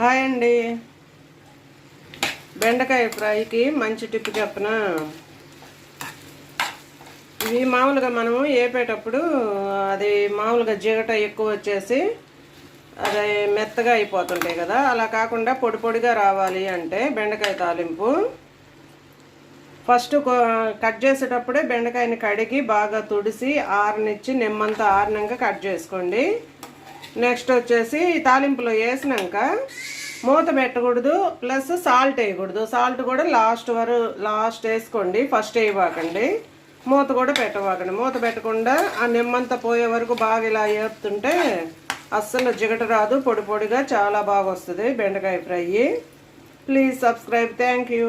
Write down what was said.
Hi అండి. బెండకాయ ఫ్రైకి మంచి టిప్ చెప్పనా. ఇవి మామూలుగా మనము వేపేటప్పుడు అది మామూలుగా జిగట ఎక్కువ వచ్చేసి అది మెత్తగా అయిపోతుంటాయి కదా. అలా కాకుండా పొడి పొడిగా రావాలి అంటే బెండకాయ తాలింపు ఫస్ట్ కట్ చేసేటప్పుడే బెండకాయని కడిగి బాగా తుడిసి ఆరనిచ్చి నిమ్మంతా ఆరినాక కట్ చేసుకోండి. నెక్స్ట్ వచ్చేసి తాలింపులో వేసినాక మూత పెట్టకూడదు, ప్లస్ సాల్ట్ వేయకూడదు. సాల్ట్ కూడా లాస్ట్ వేసుకోండి, ఫస్ట్ వేయవాకండి. మూత కూడా పెట్టవాకండి. మూత పెట్టకుండా ఆ నిమ్మంతా పోయే వరకు బాగా ఇలా వేపుతుంటే అస్సలు జిగట రాదు, పొడి పొడిగా చాలా బాగా వస్తుంది బెండకాయ fry. Please subscribe. Thank you.